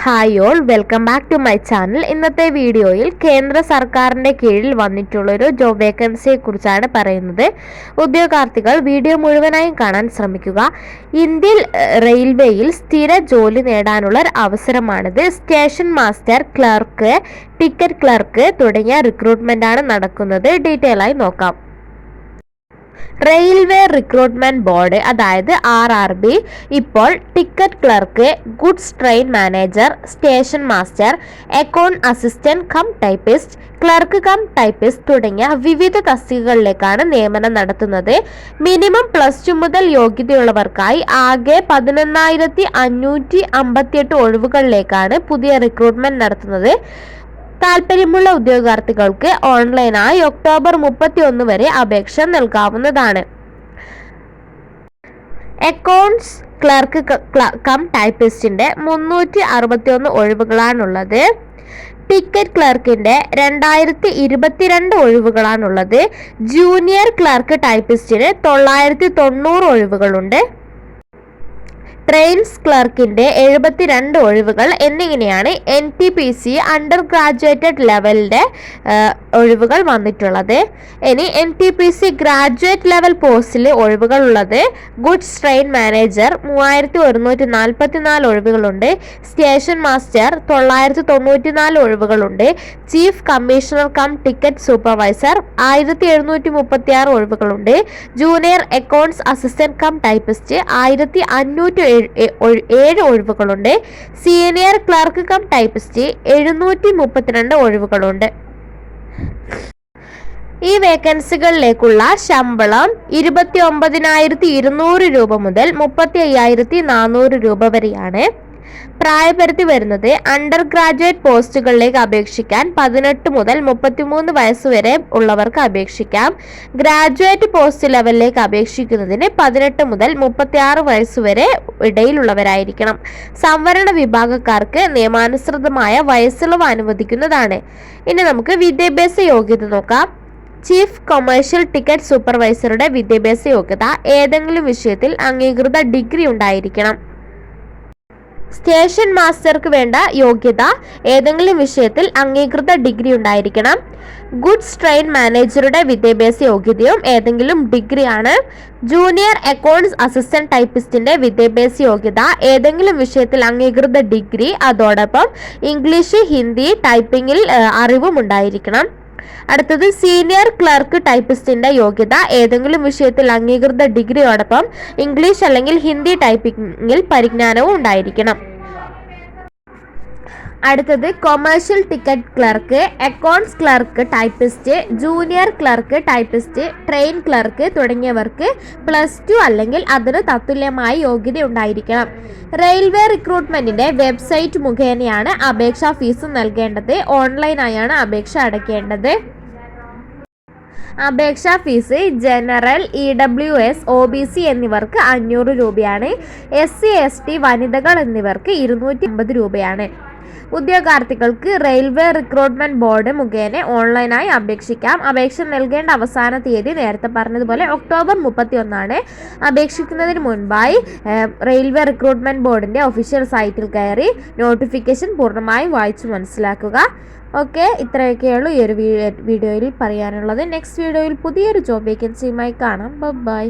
Hi all, welcome back to my channel. ഇന്നത്തെ വീഡിയോയിൽ കേന്ദ്ര സർക്കാരിൻ്റെ കീഴിൽ വന്നിട്ടുള്ളൊരു ജോബ് വേക്കൻസിയെ കുറിച്ചാണ് പറയുന്നത്. ഉദ്യോഗാർത്ഥികൾ വീഡിയോ മുഴുവനായും കാണാൻ ശ്രമിക്കുക. ഇന്ത്യൻ റെയിൽവേയിൽ സ്ഥിര ജോലി നേടാനുള്ള ഒരു അവസരമാണിത്. Station master, clerk, ticket clerk തുടങ്ങിയ റിക്രൂട്ട്മെൻ്റാണ് നടക്കുന്നത്. ഡീറ്റെയിൽ ആയി നോക്കാം. റെയിൽവേ റിക്രൂട്ട്മെന്റ് ബോർഡ് അതായത് RRB ഇപ്പോൾ ticket clerk, goods train manager, station master, account assistant cum typist, clerk cum typist തുടങ്ങിയ വിവിധ തസ്തികകളിലേക്കാണ് നിയമനം നടത്തുന്നത്. മിനിമം +2 മുതൽ യോഗ്യതയുള്ളവർക്കായി ആകെ 11,558 ഒഴിവുകളിലേക്കാണ് പുതിയ റിക്രൂട്ട്മെന്റ് നടത്തുന്നത്. താൽപ്പര്യമുള്ള ഉദ്യോഗാർത്ഥികൾക്ക് ഓൺലൈനായി ഒക്ടോബർ 31 വരെ അപേക്ഷ നൽകാവുന്നതാണ്. അക്കൗണ്ട്സ് ക്ലർക്ക് കം ടൈപ്പിസ്റ്റിന്റെ 361 ഒഴിവുകളാണുള്ളത്. ടിക്കറ്റ് ക്ലർക്കിന്റെ 2022 ഒഴിവുകളാണുള്ളത്. ജൂനിയർ ക്ലർക്ക് ടൈപ്പിസ്റ്റിന് 990 ഒഴിവുകളുണ്ട്. ട്രെയിൻസ് ക്ലർക്കിന്റെ 72 ഒഴിവുകൾ എന്നിങ്ങനെയാണ് NTPC അണ്ടർ ഗ്രാജുവേറ്റഡ് ലെവലിന്റെ ഒഴിവുകൾ വന്നിട്ടുള്ളത്. ഇനി NTPC ഗ്രാജുവേറ്റ് ലെവൽ പോസ്റ്റിൽ ഒഴിവുകൾ ഉള്ളത് ഗുഡ്സ് ട്രെയിൻ മാനേജർ 3144 ഒഴിവുകളുണ്ട്. സ്റ്റേഷൻ മാസ്റ്റർ 994 ഒഴിവുകളുണ്ട്. Chief commissioner cum ticket supervisor 1736 ഒഴിവുകളുണ്ട്. Junior accounts assistant cum typist 1507 ഒഴിവുകളുണ്ട്. സീനിയർ ക്ലർക്ക് കം ടൈപ്പിസ്റ്റ് 732 ഒഴിവുകളുണ്ട്. ഈ വേക്കൻസികളിലേക്കുള്ള ശമ്പളം 29,200 രൂപ മുതൽ 35,400 രൂപ വരെയാണ്. പ്രായപരിധി വരുന്നത് അണ്ടർ ഗ്രാജുവേറ്റ് പോസ്റ്റുകളിലേക്ക് അപേക്ഷിക്കാൻ 18 മുതൽ 33 വയസ്സ് വരെ ഉള്ളവർക്ക് അപേക്ഷിക്കാം. ഗ്രാജുവേറ്റ് പോസ്റ്റ് ലെവലിലേക്ക് അപേക്ഷിക്കുന്നതിന് 18 മുതൽ 36 വയസ്സ് വരെ ഇടയിലുള്ളവരായിരിക്കണം. സംവരണ വിഭാഗക്കാർക്ക് നിയമാനുസൃതമായ വയസ്സിളവ് അനുവദിക്കുന്നതാണ്. ഇനി നമുക്ക് വിദ്യാഭ്യാസ യോഗ്യത നോക്കാം. ചീഫ് കൊമേഴ്ഷ്യൽ ടിക്കറ്റ് സൂപ്പർവൈസറുടെ വിദ്യാഭ്യാസ യോഗ്യത ഏതെങ്കിലും വിഷയത്തിൽ അംഗീകൃത ഡിഗ്രി ഉണ്ടായിരിക്കണം. സ്റ്റേഷൻ മാസ്റ്റർക്ക് വേണ്ട യോഗ്യത ഏതെങ്കിലും വിഷയത്തിൽ അംഗീകൃത ഡിഗ്രി ഉണ്ടായിരിക്കണം. ഗുഡ്സ് ട്രെയിൻ മാനേജറുടെ വിദ്യാഭ്യാസ യോഗ്യതയും ഏതെങ്കിലും ഡിഗ്രിയാണ്. ജൂനിയർ അക്കൗണ്ട്സ് അസിസ്റ്റന്റ് ടൈപ്പിസ്റ്റിന്റെ വിദ്യാഭ്യാസ യോഗ്യത ഏതെങ്കിലും വിഷയത്തിൽ അംഗീകൃത ഡിഗ്രി, അതോടൊപ്പം ഇംഗ്ലീഷ്, ഹിന്ദി ടൈപ്പിംഗിൽ അറിവും ഉണ്ടായിരിക്കണം. അടുത്തത് സീനിയർ ക്ലർക്ക് ടൈപ്പിസ്റ്റിന്റെ യോഗ്യത ഏതെങ്കിലും വിഷയത്തിൽ അംഗീകൃത ഡിഗ്രിയോടൊപ്പം ഇംഗ്ലീഷ് അല്ലെങ്കിൽ ഹിന്ദി ടൈപ്പിംഗിൽ പരിജ്ഞാനവും ഉണ്ടായിരിക്കണം. അടുത്തത് commercial ticket clerk, accounts clerk typist, junior clerk typist, train clerk തുടങ്ങിയവർക്ക് +2 അല്ലെങ്കിൽ അതിന് തത്തുല്യമായ യോഗ്യത ഉണ്ടായിരിക്കണം. റെയിൽവേ റിക്രൂട്ട്മെന്റിന്റെ വെബ്സൈറ്റ് മുഖേനയാണ് അപേക്ഷാ ഫീസ് നൽകേണ്ടത്. ഓൺലൈനായാണ് അപേക്ഷ അടയ്ക്കേണ്ടത്. അപേക്ഷാ ഫീസ് ജനറൽ, EWS, OBC എന്നിവർക്ക് 500 രൂപയാണ്. SC, ST, വനിതകൾ എന്നിവർക്ക് 250 രൂപയാണ്. ഉദ്യോഗാർത്ഥികൾക്ക് റെയിൽവേ റിക്രൂട്ട്മെന്റ് ബോർഡ് മുഖേന ഓൺലൈനായി അപേക്ഷിക്കാം. അപേക്ഷ നൽകേണ്ട അവസാന തീയതി നേരത്തെ പറഞ്ഞതുപോലെ ഒക്ടോബർ 31 ആണ്. അപേക്ഷിക്കുന്നതിന് മുൻപായി റെയിൽവേ റിക്രൂട്ട്മെന്റ് ബോർഡിന്റെ ഒഫീഷ്യൽ സൈറ്റിൽ കയറി നോട്ടിഫിക്കേഷൻ പൂർണ്ണമായും വായിച്ചു മനസ്സിലാക്കുക. ഓക്കെ, ഇത്രയൊക്കെയുള്ളൂ ഈ ഒരു വീഡിയോയിൽ പറയാനുള്ളത്. നെക്സ്റ്റ് വീഡിയോയിൽ പുതിയൊരു ജോബ് വേക്കൻസിയുമായി കാണാം. ബൈ.